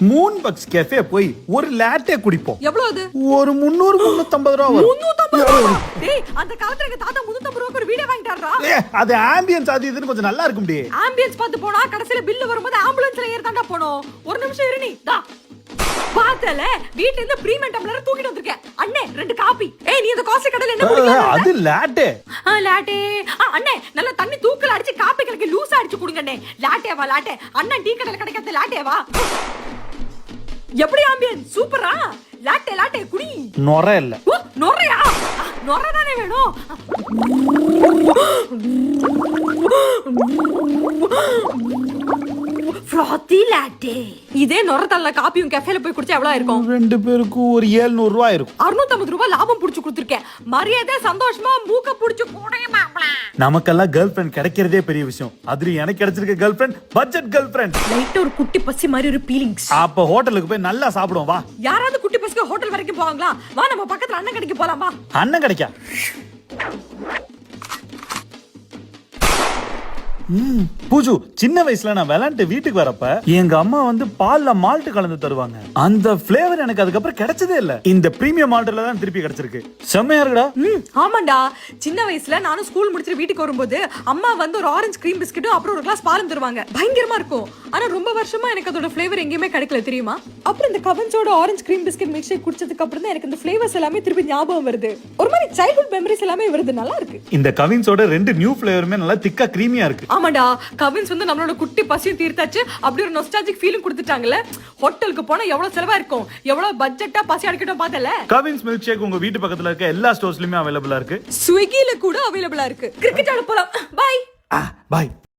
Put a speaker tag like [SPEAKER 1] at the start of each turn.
[SPEAKER 1] Moon bugs cafe போய் ஒரு latte குடிப்போம்.
[SPEAKER 2] எவ்வளவு அது?
[SPEAKER 1] ஒரு 300-350 ரூபா வரும்.
[SPEAKER 2] 350 ரூபா? டேய், அந்த காலத்துல எங்க தாத்தா 350 ரூபாய்க்கு ஒரு வீடியோ வாங்கிட்டாரா?
[SPEAKER 1] அது ஆம்பியன்ஸ் அது இதுன்னு கொஞ்சம் நல்லா இருக்கும் டே.
[SPEAKER 2] ஆம்பியன்ஸ் பார்த்து போனா கடைசில பில் வரும்போது ஆம்புலன்ஸ்ல ஏறதாண்டா போணும். ஒரு நிமிஷம் இரு நீ. டா. பாத்தல வீட்ல இருந்து பிரீமியம் டம்ளர் தூக்கிட்டு வந்திருக்கேன். அண்ணே 2 காபி. ஏய், நீ அந்த காஸ்ட்லி கடையில என்ன குடிக்கிற?
[SPEAKER 1] அது லாட்டே.
[SPEAKER 2] லாட்டே. அண்ணே நல்ல தண்ணி தூக்கல அடிச்சு காபி கலக்கி லூசா அடிச்சு குடுங்க அண்ணே. லாட்டேவா லாட்டே? அண்ணன் டீ கடையில கிடைக்காத லாட்டேவா? எப்படி ஆம்பியன்? சூப்பரா. லாட்டே லாட்டே குடி.
[SPEAKER 1] நொர இல்ல.
[SPEAKER 2] ஓ, நொரையா? நொர தானே வேணும். ஃப்ராத்தி லாட்டே. இதே நொர தள்ள காப்பியும் கஃபேல போய் குடிச்சா எவ்வளவு இருக்கும்?
[SPEAKER 1] 2 பேருக்கு ஒரு 700 ரூபாய் இருக்கும்.
[SPEAKER 2] 650 ரூபாய் லாபம் புடிச்சு கொடுத்திருக்கேன். மரியாதை சந்தோஷமா மூக்க புடிச்சு போடே மாப்ள.
[SPEAKER 1] நமக்கெல்லாம் கேர்ள் ஃப்ரெண்ட் கிடைக்கிறதே பெரிய விஷயம். அதுல எனக்கு கிடைச்சிருக்க girl friend budget girl friend.
[SPEAKER 2] லைட்டா ஒரு குட்டி பசி மாதிரி ஒரு ஃபீலிங்ஸ்.
[SPEAKER 1] அப்ப ஹோட்டலுக்கு போய் நல்லா சாப்பிடுவோம் வா.
[SPEAKER 2] யாராவது குட்டி பசிக்கு ஹோட்டல் வரைக்கும் போவாங்களா? வா நம்ம பக்கத்துல அண்ணன் கடைக்கு போலாம் வா.
[SPEAKER 1] அண்ணன் கிடைக்கா? பூஜு, சின்ன வயசுல நான் விளையாண்டு வீட்டுக்கு வரப்ப எங்க அம்மா வந்து பால்ல மால்ட் கலந்து தருவாங்க. அந்த பிளேவர் எனக்கு அதுக்கப்புறம் கிடைச்சதே இல்ல. இந்த பிரீமியம் மால்ட்ல தான் திருப்பி கிடைச்சிருக்கு. செம்மையா இருக்குடா.
[SPEAKER 2] ஆமாண்டா. சின்ன வயசுல நானும் ஸ்கூல் முடிச்சிட்டு வீட்டுக்கு வரும்போது அம்மா வந்து ஒரு ஆரஞ்சு கிரீம் பிஸ்கட்டும் அப்புறம் ஒரு கிளாஸ் பாலும் தருவாங்க. பயங்கரமா இருக்கும். ஆனா ரொம்ப வருஷமா எனக்கு அதோட ஃபிளேவர் எங்கேயுமே கிடைக்கல தெரியுமா? அப்புறம் இந்த கவன்ஸோட orange cream biscuit milk shake குடிச்சதுக்கு அப்புறம் தான் எனக்கு இந்த ஃபிளேவர்ஸ் எல்லாமே திருப்பி ஞாபகம் வருது. ஒரு மாதிரி சைல்ட்ஹுட் மெமரிஸ் எல்லாமே வருது. நல்லா இருக்கு.
[SPEAKER 1] இந்த கவின்ஸோட 2 நியூ ஃபிளேவருமே நல்லா திக்கா கிரீமியா இருக்கு.
[SPEAKER 2] ஆமாடா, கவின்ஸ் வந்து நம்மளோட குட்டி பசியும் தீர்த்தாச்சு. அப்படி ஒரு நொஸ்டால்ஜிக் ஃபீலிங் கொடுத்துட்டாங்கல. ஹோட்டலுக்கு போனா எவ்வளவு செலவா இருக்கும், எவ்வளவு பட்ஜெட்டா பசி அடிக்கட்டும் பார்த்தல.
[SPEAKER 1] கவின்ஸ் மில்க் ஷேக் உங்க வீட்டு பக்கத்துல இருக்க எல்லா ஸ்டோர்ஸ்லயுமே அவைலபிளா இருக்கு.
[SPEAKER 2] ஸ்விக்கில கூட அவைலபிளா இருக்கு. கிரிக்கெட் ஆட போலாம். பை.
[SPEAKER 1] பை.